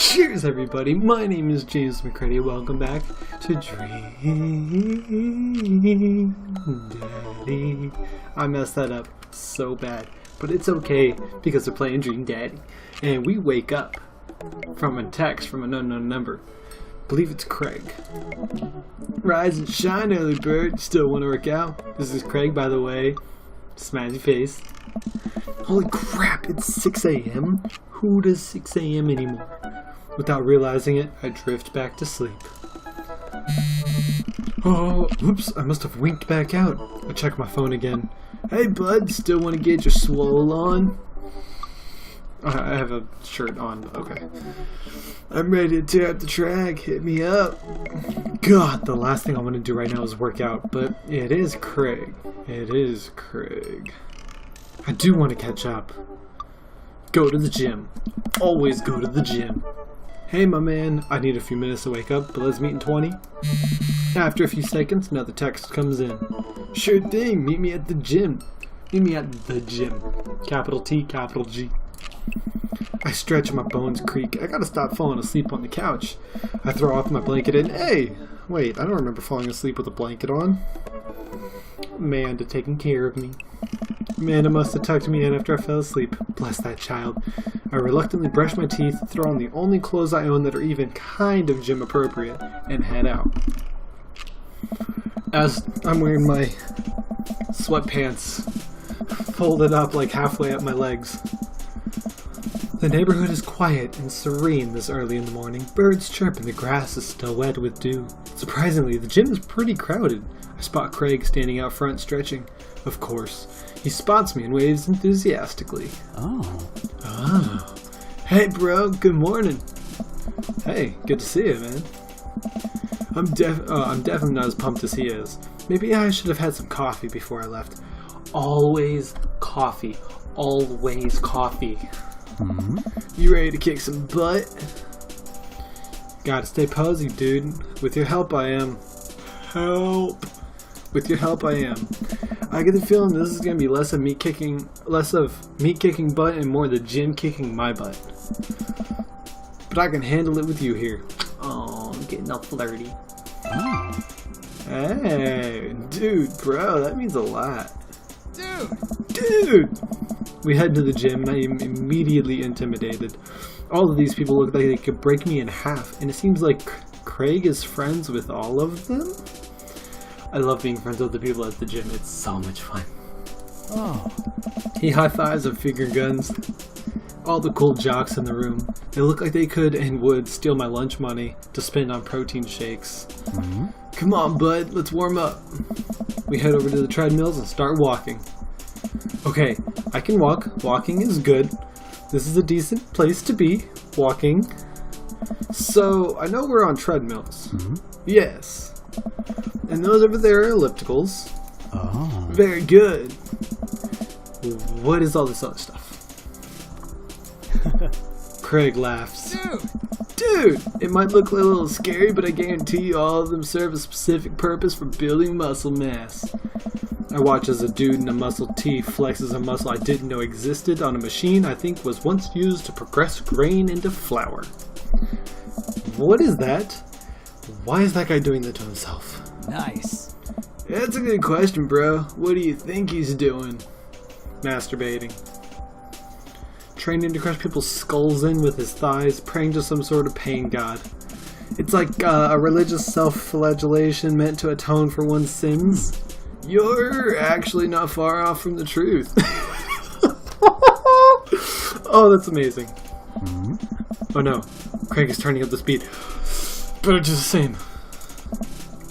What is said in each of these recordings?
Cheers everybody, my name is James McCready. Welcome back to Dream Daddy. I messed that up so bad, but it's okay because we're playing Dream Daddy. And we wake up from a text from an unknown number. I believe it's Craig. Rise and shine, early bird. Still want to work out? This is Craig, by the way. Smiley face. Holy crap, it's 6 a.m.? Who does 6 a.m. anymore? Without realizing it, I drift back to sleep. Oh, oops, I must have winked back out. I check my phone again. Hey bud, still want to get your swole on? I have a shirt on, but okay. I'm ready to tear up the track, hit me up. God, the last thing I want to do right now is work out, but it is Craig. It is Craig. I do want to catch up. Go to the gym. Always go to the gym. Hey my man, I need a few minutes to wake up, but let's meet in 20. After a few seconds, another text comes in. Sure thing, meet me at the gym. Meet me at the gym. Capital T, capital G. I stretch and my bones creak. I gotta stop falling asleep on the couch. I throw off my blanket and hey! Wait, I don't remember falling asleep with a blanket on. Amanda taking care of me. Amanda must have tucked me in after I fell asleep. Bless that child. I reluctantly brush my teeth, throw on the only clothes I own that are even kind of gym appropriate, and head out. As I'm wearing my sweatpants folded up like halfway up my legs. The neighborhood is quiet and serene this early in the morning. Birds chirp and the grass is still wet with dew. Surprisingly, the gym is pretty crowded. I spot Craig standing out front stretching. Of course. He spots me and waves enthusiastically. Oh. Hey bro, good morning. Hey, good to see you, man. I'm definitely not as pumped as he is. Maybe I should have had some coffee before I left. Always coffee. Always coffee. Mm-hmm. You ready to kick some butt? Gotta stay posy, dude. With your help, I am. Help. With your help, I am. I get the feeling this is gonna be less of me kicking butt and more the gym kicking my butt. But I can handle it with you here. Oh, I'm getting all flirty. Oh. Hey, dude, bro, that means a lot. Dude! We head to the gym and I am immediately intimidated. All of these people look like they could break me in half, and it seems like Craig is friends with all of them? I love being friends with the people at the gym. It's so much fun. Oh. He high-fives and finger guns. All the cool jocks in the room. They look like they could and would steal my lunch money to spend on protein shakes. Mm-hmm. Come on, bud. Let's warm up. We head over to the treadmills and start walking. Okay, I can walk. Walking is good. This is a decent place to be. Walking. So, I know we're on treadmills. Mm-hmm. Yes. And those over there are ellipticals. Oh. Very good. What is all this other stuff? Craig laughs. Dude, it might look a little scary, but I guarantee you all of them serve a specific purpose for building muscle mass. I watch as a dude in a muscle tee flexes a muscle I didn't know existed on a machine I think was once used to progress grain into flour. What is that? Why is that guy doing that to himself? Nice. That's a good question, bro. What do you think he's doing? Masturbating. Training to crush people's skulls in with his thighs, praying to some sort of pain god. It's like a religious self-flagellation meant to atone for one's sins. You're actually not far off from the truth. Oh, that's amazing. Mm-hmm. Oh no, Craig is turning up the speed. Better do the same.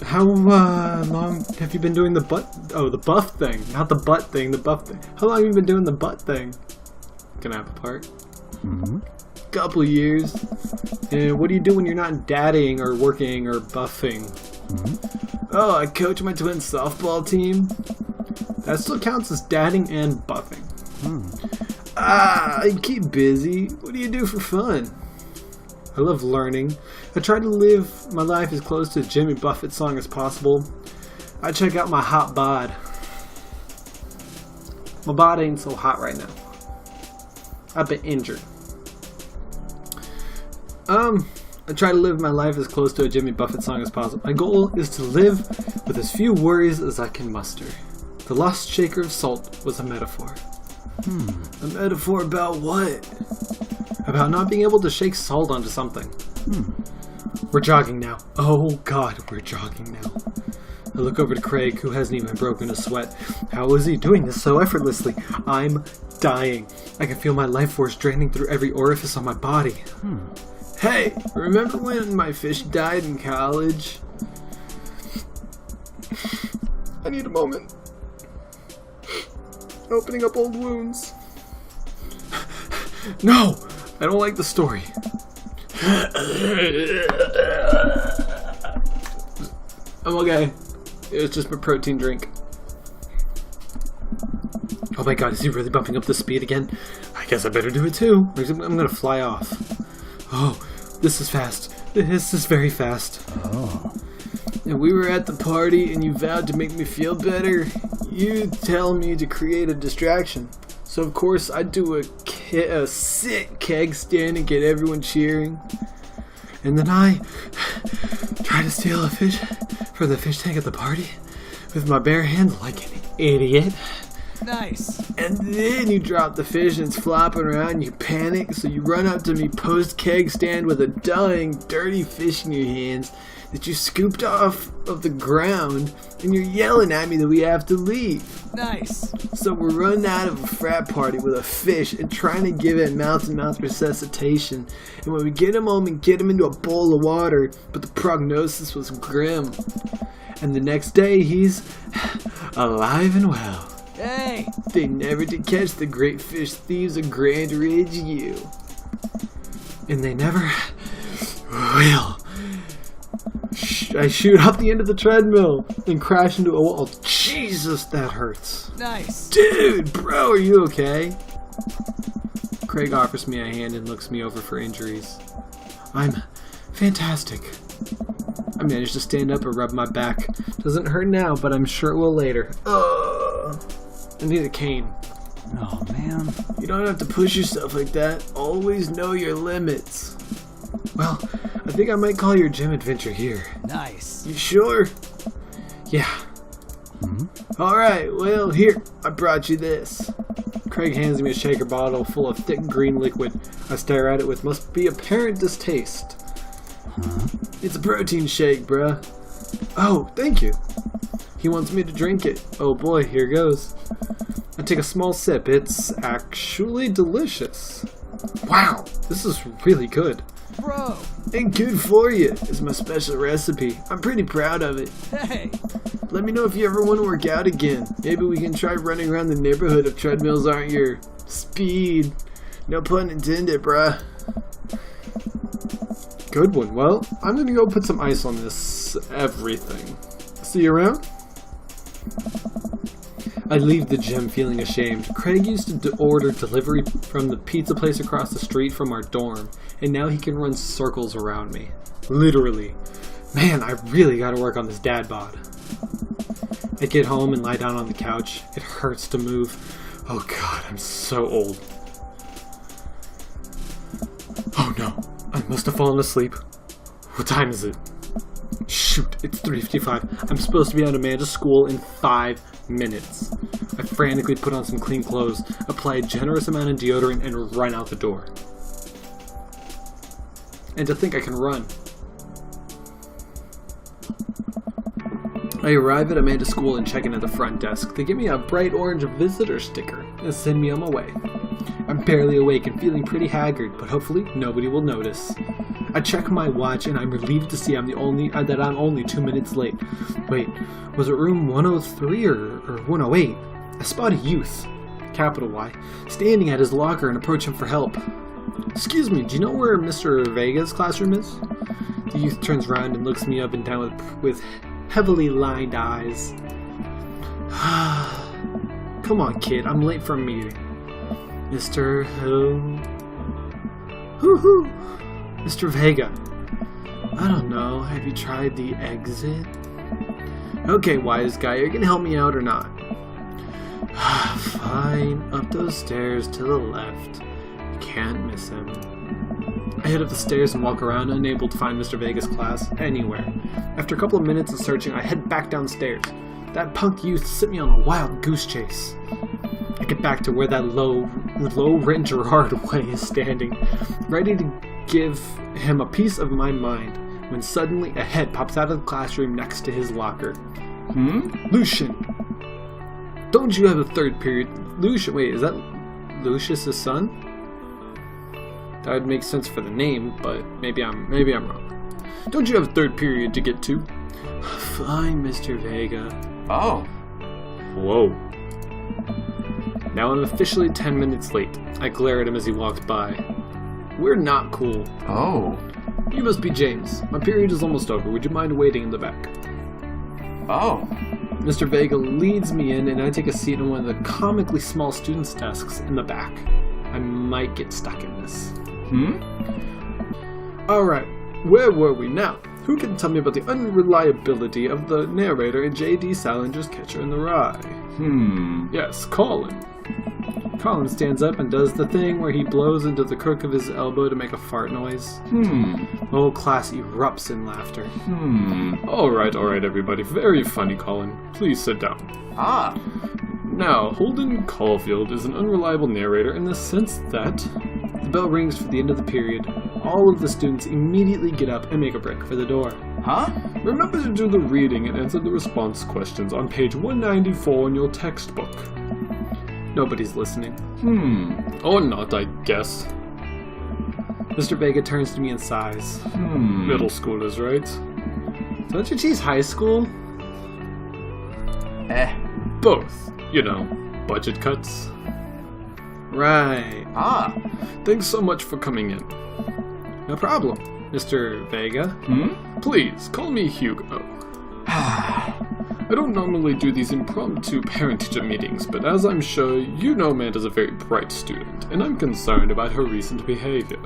How long have you been doing the butt? Oh, the buff thing. Not the butt thing, the buff thing. How long have you been doing the butt thing? Gonna have a part. Mm-hmm. Couple of years. And what do you do when you're not dadding or working or buffing? Mm-hmm. Oh, I coach my twin softball team. That still counts as dadding and buffing. I keep busy. What do you do for fun? I love learning. I try to live my life as close to Jimmy Buffett's song as possible. I check out my hot bod. My bod ain't so hot right now. I've been injured. I try to live my life as close to a Jimmy Buffett song as possible. My goal is to live with as few worries as I can muster. The lost shaker of salt was a metaphor. A metaphor about what? About not being able to shake salt onto something. We're jogging now. Oh God, we're jogging now. I look over to Craig, who hasn't even broken a sweat. How is he doing this so effortlessly? I'm dying. I can feel my life force draining through every orifice on my body. Hey, remember when my fish died in college? I need a moment. Opening up old wounds. No! I don't like the story. I'm okay. It was just my protein drink. Oh my God, is he really bumping up the speed again? I guess I better do it too. I'm gonna fly off. Oh, this is fast. This is very fast. Oh. And we were at the party and you vowed to make me feel better. You tell me to create a distraction. So of course I do a sick keg stand and get everyone cheering. And then I try to steal a fish from the fish tank at the party with my bare hands like an idiot. Nice. And then you drop the fish and it's flopping around and you panic, so you run up to me post keg stand with a dying, dirty fish in your hands that you scooped off of the ground, and you're yelling at me that we have to leave. Nice. So we're running out of a frat party with a fish and trying to give it mouth-to-mouth resuscitation. And when we get him home and get him into a bowl of water, but the prognosis was grim. And the next day he's alive and well. Hey! They never did catch the great fish thieves of Grand Ridge U. And they never will. I shoot up the end of the treadmill and crash into a wall. Jesus, that hurts. Nice. Dude, bro, are you okay? Craig offers me a hand and looks me over for injuries. I'm fantastic. I managed to stand up and rub my back. Doesn't hurt now, but I'm sure it will later. I need a cane. Oh, man. You don't have to push yourself like that. Always know your limits. Well, I think I might call your gym adventure here. Nice. You sure? Yeah. Alright, well, here, I brought you this. Craig hands me a shaker bottle full of thick green liquid. I stare at it with must be apparent distaste. It's a protein shake, bruh. Oh, thank you. He wants me to drink it. Oh boy, here goes. I take a small sip. It's actually delicious. Wow, this is really good. Bro! And good for you. It's my special recipe. I'm pretty proud of it. Hey! Let me know if you ever want to work out again. Maybe we can try running around the neighborhood if treadmills aren't your speed. No pun intended, bruh. Good one. Well, I'm gonna go put some ice on this everything. See you around? I leave the gym feeling ashamed. Craig used to order delivery from the pizza place across the street from our dorm, and now he can run circles around me. Literally. Man, I really gotta work on this dad bod. I get home and lie down on the couch. It hurts to move. Oh God, I'm so old. Oh no, I must have fallen asleep. What time is it? Shoot, it's 3:55. I'm supposed to be at Amanda's school in 5 minutes. I frantically put on some clean clothes, apply a generous amount of deodorant, and run out the door. And to think I can run. I arrive at Amanda's school and check in at the front desk. They give me a bright orange visitor sticker and send me on my way. I'm barely awake and feeling pretty haggard, but hopefully nobody will notice. I check my watch and I'm relieved to see that I'm only 2 minutes late. Wait, was it room 103 or 108? I spot a youth, capital Y, standing at his locker and approach him for help. Excuse me, do you know where Mr. Vega's classroom is? The youth turns around and looks me up and down with heavily lined eyes. Come on, kid, I'm late for a meeting. Mr. Who? Hoo-hoo! Mr. Vega. I don't know, have you tried the exit? Okay, wise guy, are you gonna help me out or not? Fine, up those stairs to the left. You can't miss him. I head up the stairs and walk around, unable to find Mr. Vega's class anywhere. After a couple of minutes of searching, I head back downstairs. That punk youth sent me on a wild goose chase. I get back to where that low-rent Gerard Way is standing, ready to give him a piece of my mind, when suddenly a head pops out of the classroom next to his locker. Lucian! Don't you have a third period? Lucian, wait, is that Lucius' son? That would make sense for the name, but maybe I'm wrong. Don't you have a third period to get to? Fine, Mr. Vega. Oh. Whoa. Now I'm officially 10 minutes late. I glare at him as he walks by. We're not cool. Oh. You must be James. My period is almost over. Would you mind waiting in the back? Oh. Mr. Vega leads me in, and I take a seat on one of the comically small students' desks in the back. I might get stuck in this. Alright, where were we now? Who can tell me about the unreliability of the narrator in J.D. Salinger's Catcher in the Rye? Yes, Colin. Colin stands up and does the thing where he blows into the crook of his elbow to make a fart noise. The whole class erupts in laughter. Alright, everybody. Very funny, Colin. Please sit down. Now, Holden Caulfield is an unreliable narrator in the sense that the bell rings for the end of the period. All of the students immediately get up and make a break for the door. Remember to do the reading and answer the response questions on page 194 in your textbook. Nobody's listening. Or not, I guess. Mr. Vega turns to me and sighs. Middle schoolers, right? Don't you choose high school? Both. You know, budget cuts. Right. Thanks so much for coming in. No problem, Mr. Vega. Please, call me Hugo. I don't normally do these impromptu parent-teacher meetings, but as I'm sure you know, Amanda's a very bright student, and I'm concerned about her recent behavior.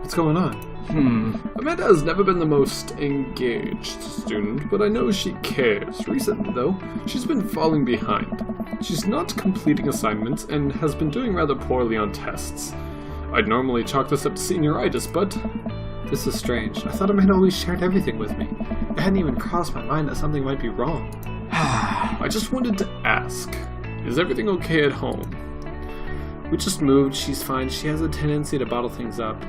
What's going on? Amanda has never been the most engaged student, but I know she cares. Recently, though, she's been falling behind. She's not completing assignments and has been doing rather poorly on tests. I'd normally chalk this up to senioritis, but this is strange. I thought Amanda always shared everything with me. It hadn't even crossed my mind that something might be wrong. I just wanted to ask, is everything okay at home? We just moved. She's fine. She has a tendency to bottle things up.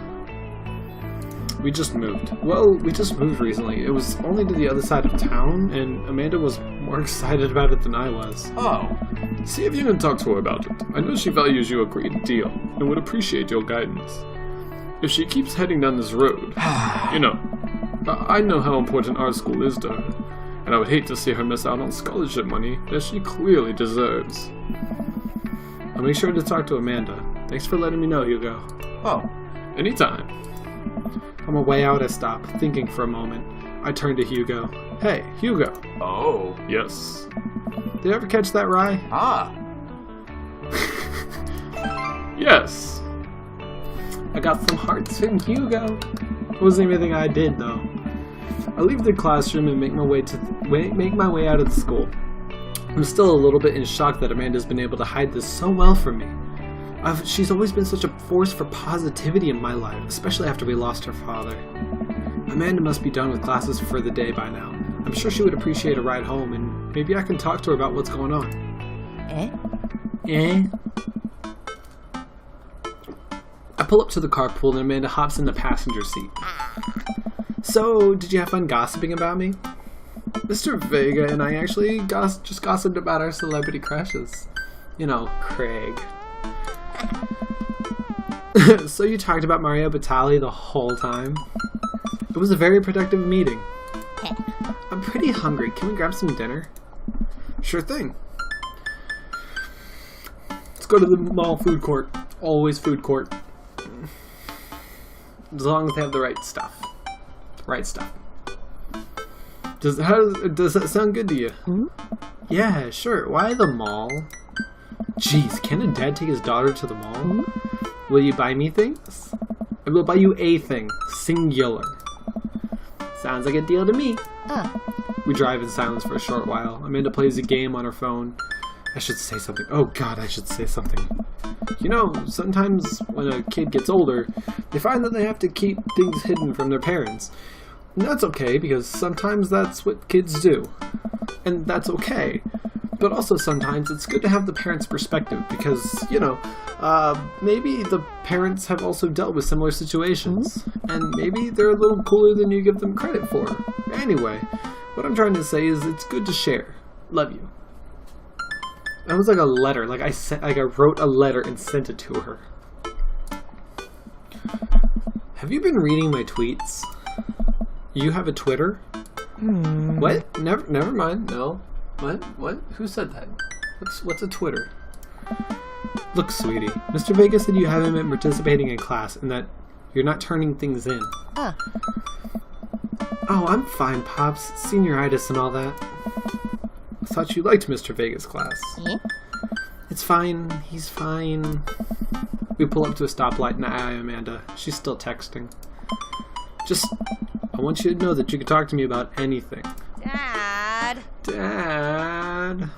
We just moved. Well, we just moved recently. It was only to the other side of town, and Amanda was more excited about it than I was. See if you can talk to her about it. I know she values you a great deal, and would appreciate your guidance. If she keeps heading down this road, you know, I know how important our school is to her, and I would hate to see her miss out on scholarship money that she clearly deserves. I'll make sure to talk to Amanda. Thanks for letting me know, Hugo. Anytime. On my way out, I stop, thinking for a moment. I turn to Hugo. Hey, Hugo. Yes. Did you ever catch that rye? Yes. I got some hearts from Hugo. It wasn't anything I did, though. I leave the classroom and make my way out of the school. I'm still a little bit in shock that Amanda's been able to hide this so well from me. She's always been such a force for positivity in my life, especially after we lost her father. Amanda must be done with classes for the day by now. I'm sure she would appreciate a ride home, and maybe I can talk to her about what's going on. I pull up to the carpool and Amanda hops in the passenger seat. So, did you have fun gossiping about me? Mr. Vega and I actually just gossiped about our celebrity crushes. You know, Craig. So you talked about Mario Batali the whole time? It was a very productive meeting. I'm pretty hungry. Can we grab some dinner? Sure thing. Let's go to the mall food court. Always food court. As long as they have the right stuff. Right stuff. Does that sound good to you? Yeah, sure. Why the mall? Jeez, can a dad take his daughter to the mall? Will you buy me things? I will buy you a thing. Singular. Sounds like a deal to me. We drive in silence for a short while. Amanda plays a game on her phone. I should say something. Oh god, I should say something. You know, sometimes when a kid gets older, they find that they have to keep things hidden from their parents. And that's okay, because sometimes that's what kids do. And that's okay. But also sometimes it's good to have the parents' perspective, because, you know, maybe the parents have also dealt with similar situations. And maybe they're a little cooler than you give them credit for. Anyway, what I'm trying to say is it's good to share. Love you. That was like a letter. Like I wrote a letter and sent it to her. Have you been reading my tweets? You have a Twitter? What? Never mind. No. What? Who said that? What's a Twitter? Look, sweetie. Mr. Vegas said you haven't been participating in class and that you're not turning things in. Oh, I'm fine, Pops. Senioritis and all that. I thought you liked Mr. Vegas' class. It's fine. He's fine. We pull up to a stoplight and I Amanda. She's still texting. I want you to know that you can talk to me about anything. Dad.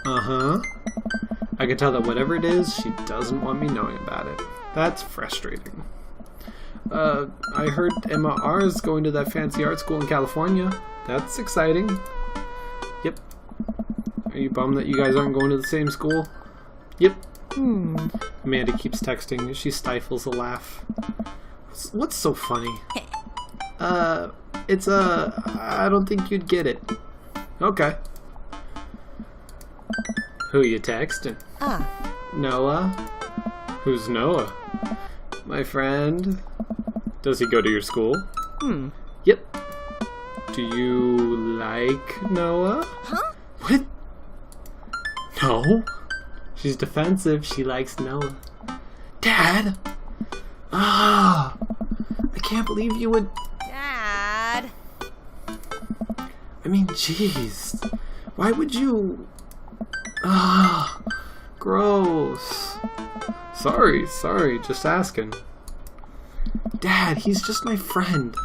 Uh-huh. I can tell that whatever it is, she doesn't want me knowing about it. That's frustrating. I heard Emma R. is going to that fancy art school in California. That's exciting. Yep. Are you bummed that you guys aren't going to the same school? Yep. Amanda keeps texting. She stifles a laugh. What's so funny? I don't think you'd get it. Okay. Who you texting? Noah? Who's Noah? My friend. Does he go to your school? Yep. Do you like Noah? Huh? What? No. She's defensive. She likes Noah. Dad! I can't believe you would... Dad. I mean, jeez. Why would you... gross. Sorry, just asking. Dad, he's just my friend.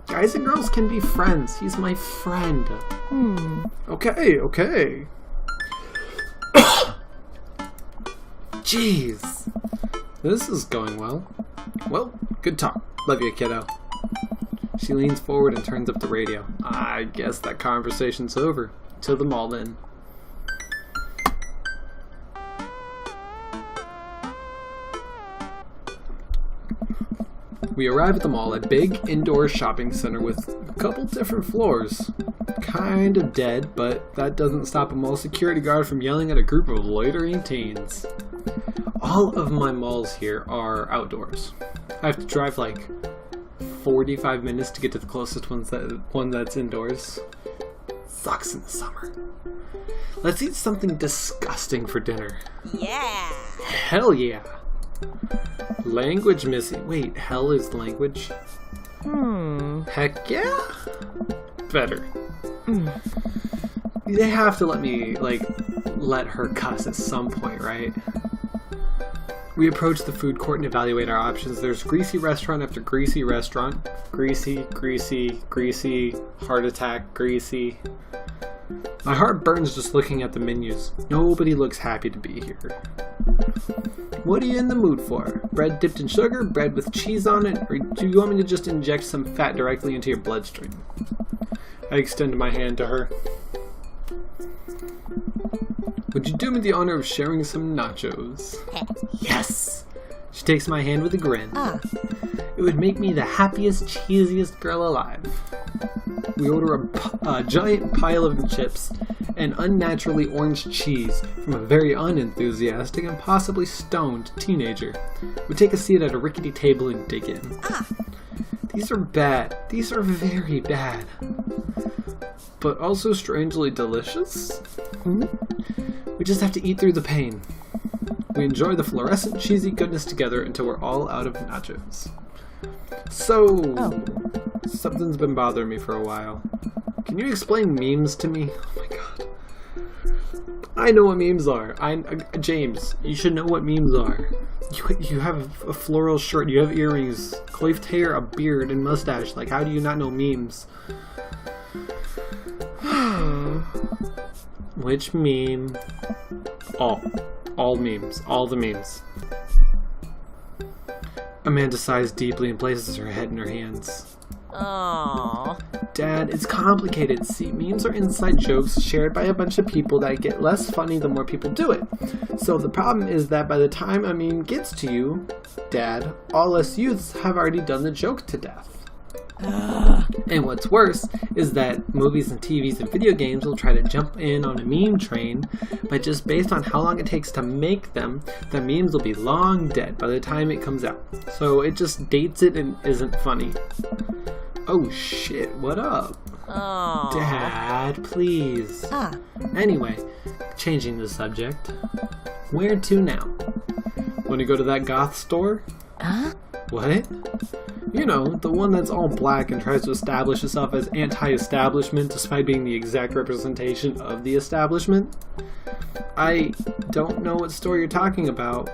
Guys and girls can be friends. He's my friend. Okay. Jeez. This is going well. Well, good talk. Love you, kiddo. She leans forward and turns up the radio. I guess that conversation's over. To the mall then. We arrive at the mall, a big indoor shopping center with a couple different floors. Kind of dead, but that doesn't stop a mall security guard from yelling at a group of loitering teens. All of my malls here are outdoors. I have to drive like 45 minutes to get to the closest one that's indoors. Sucks in the summer. Let's eat something disgusting for dinner. Yeah. Hell yeah. Language missing. Wait, hell is language? Heck yeah? Better. They have to let her cuss at some point, right? We approach the food court and evaluate our options. There's greasy restaurant after greasy restaurant. Greasy, heart attack, greasy. My heart burns just looking at the menus. Nobody looks happy to be here. What are you in the mood for? Bread dipped in sugar, bread with cheese on it, or do you want me to just inject some fat directly into your bloodstream? I extend my hand to her. Would you do me the honor of sharing some nachos? Yes! She takes my hand with a grin. It would make me the happiest, cheesiest girl alive. We order a giant pile of chips and unnaturally orange cheese from a very unenthusiastic and possibly stoned teenager. We take a seat at a rickety table and dig in. These are bad. These are very bad. But also strangely delicious? We just have to eat through the pain. We enjoy the fluorescent cheesy goodness together until we're all out of nachos. So, something's been bothering me for a while. Can you explain memes to me? Oh my god. I know what memes are. James, you should know what memes are. You have a floral shirt, you have earrings, coiffed hair, a beard, and mustache. Like, how do you not know memes? Which meme? All memes. All the memes. Amanda sighs deeply and places her head in her hands. Oh. Dad, it's complicated. See, memes are inside jokes shared by a bunch of people that get less funny the more people do it. So the problem is that by the time a meme gets to you, Dad, all us youths have already done the joke to death. And what's worse is that movies and TVs and video games will try to jump in on a meme train, but just based on how long it takes to make them, the memes will be long dead by the time it comes out. So it just dates it and isn't funny. Oh shit, what up? Oh. Dad, please. Ah. Anyway, changing the subject. Where to now? Wanna go to that goth store? Huh? What? You know, the one that's all black and tries to establish itself as anti-establishment despite being the exact representation of the establishment? I don't know what store you're talking about.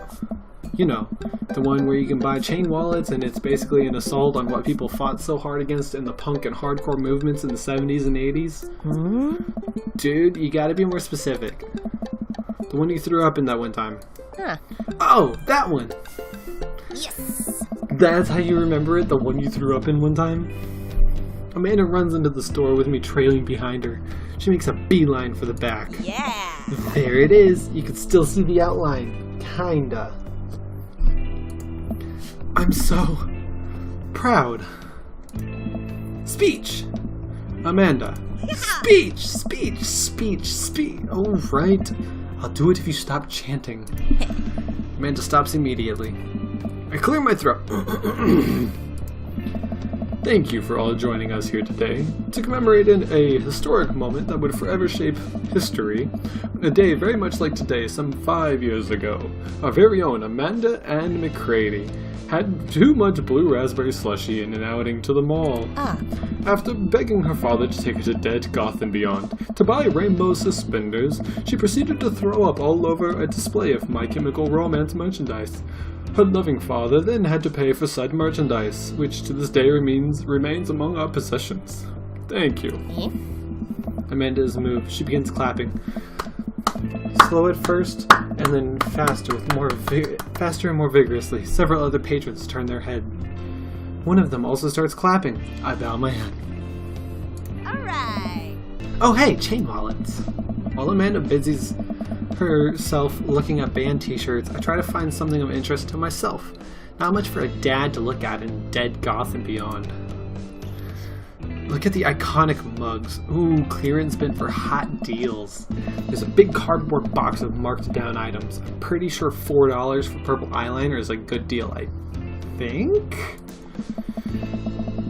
You know, the one where you can buy chain wallets and it's basically an assault on what people fought so hard against in the punk and hardcore movements in the 70s and 80s. Dude, you gotta be more specific. The one you threw up in that one time. Huh. Oh, that one! Yes. That's how you remember it? The one you threw up in one time? Amanda runs into the store with me trailing behind her. She makes a beeline for the back. Yeah. There it is. You can still see the outline. Kinda. I'm so proud. Speech! Amanda. Speech. Oh, right. I'll do it if you stop chanting. Amanda stops immediately. I clear my throat. Thank you for all joining us here today to commemorate a historic moment that would forever shape history. A day very much like today, some 5 years ago, our very own Amanda Ann McCready had too much blue raspberry slushy in an outing to the mall. After begging her father to take her to Dead, Goth, and Beyond to buy rainbow suspenders, she proceeded to throw up all over a display of My Chemical Romance merchandise. Her loving father then had to pay for said merchandise, which to this day remains among our possessions. Thank you. Amanda is moved. She begins clapping. Slow at first, and then faster and more vigorously. Several other patrons turn their head. One of them also starts clapping. I bow my head. Alright. Oh hey, chain wallets. While Amanda busies herself looking at band t-shirts, I try to find something of interest to myself. Not much for a dad to look at in Dead, Goth, and Beyond. Look at the iconic mugs. Ooh, clearance bin for hot deals. There's a big cardboard box of marked down items. I'm pretty sure $4 for purple eyeliner is a good deal, I think?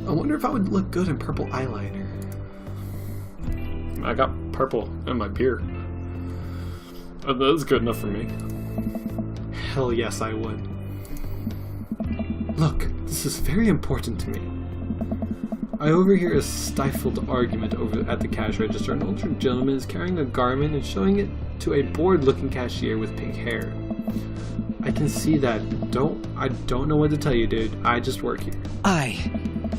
I wonder if I would look good in purple eyeliner. I got purple in my beer. That's good enough for me. Hell yes, I would. Look, this is very important to me. I overhear a stifled argument over at the cash register. An older gentleman is carrying a garment and showing it to a bored-looking cashier with pink hair. I can see that. I don't know what to tell you, dude. I just work here.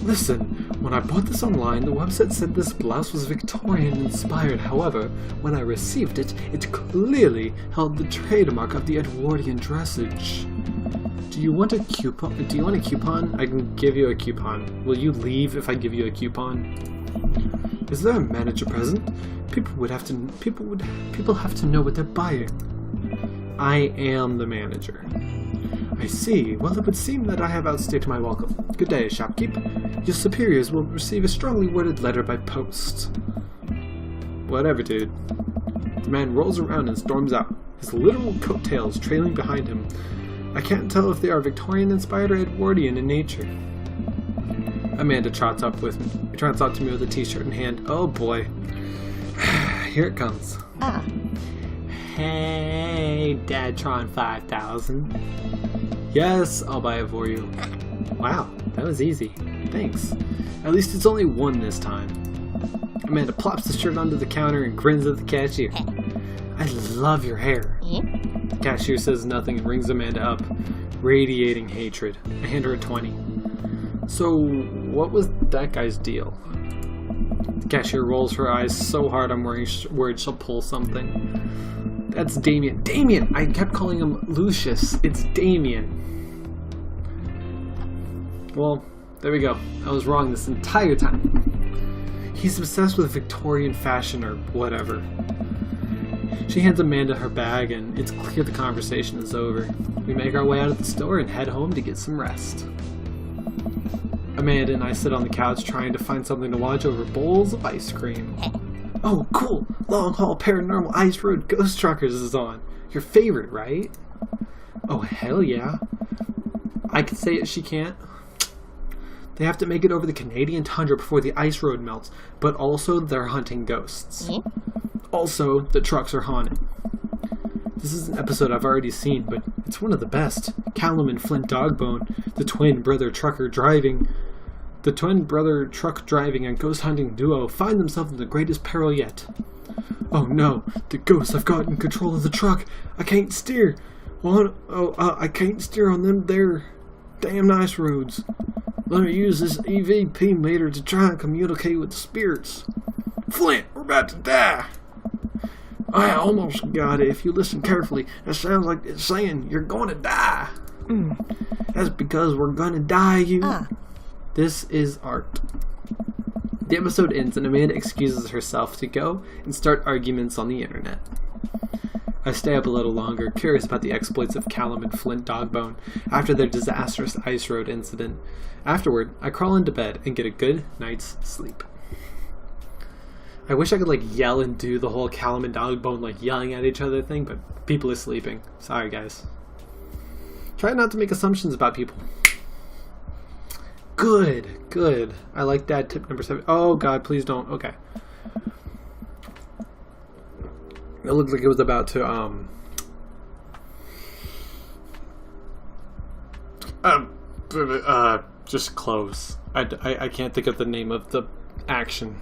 Listen, when I bought this online, the website said this blouse was Victorian-inspired. However, when I received it, it clearly held the trademark of the Edwardian dressage. Do you want a coupon? I can give you a coupon. Will you leave if I give you a coupon? Is there a manager present? People have to know what they're buying. I am the manager. I see. Well, it would seem that I have outstayed my welcome. Good day, shopkeep. Your superiors will receive a strongly worded letter by post. Whatever, dude. The man rolls around and storms out, his literal coattails trailing behind him. I can't tell if they are Victorian-inspired or Edwardian in nature. Amanda trots up to me with a t-shirt in hand. Oh boy. Here it comes. Hey, Dadtron 5000. Yes, I'll buy it for you. Wow, that was easy. Thanks. At least it's only one this time. Amanda plops the shirt onto the counter and grins at the cashier. I love your hair. The cashier says nothing and rings Amanda up, radiating hatred. I hand her a 20. So, what was that guy's deal? The cashier rolls her eyes so hard I'm worried she'll pull something. That's Damien. Damien! I kept calling him Lucius. It's Damien. Well, there we go. I was wrong this entire time. He's obsessed with Victorian fashion or whatever. She hands Amanda her bag, and it's clear the conversation is over. We make our way out of the store and head home to get some rest. Amanda and I sit on the couch trying to find something to watch over bowls of ice cream. Oh, cool! Long Haul Paranormal Ice Road Ghost Truckers is on. Your favorite, right? Oh, hell yeah. I can say it, she can't. They have to make it over the Canadian tundra before the ice road melts, but also they're hunting ghosts. Also, the trucks are haunted. This is an episode I've already seen, but it's one of the best. Callum and Flint Dogbone, the twin brother truck driving and ghost hunting duo, find themselves in the greatest peril yet. Oh no, the ghosts have gotten control of the truck. I can't steer. I can't steer on them there damn ice roads. Let me use this EVP meter to try and communicate with the spirits. Flint, we're about to die. I almost got it. If you listen carefully, it sounds like it's saying you're going to die. That's because we're going to die, you. This is art. The episode ends and Amanda excuses herself to go and start arguments on the internet. I stay up a little longer, curious about the exploits of Callum and Flint Dogbone after their disastrous ice road incident. Afterward, I crawl into bed and get a good night's sleep. I wish I could yell and do the whole Callum and Dogbone yelling at each other thing, but people are sleeping. Sorry, guys. Try not to make assumptions about people. Good. I like that. Tip number 7. Oh god, please don't. Okay. It looked like it was about to just close. I can't think of the name of the action.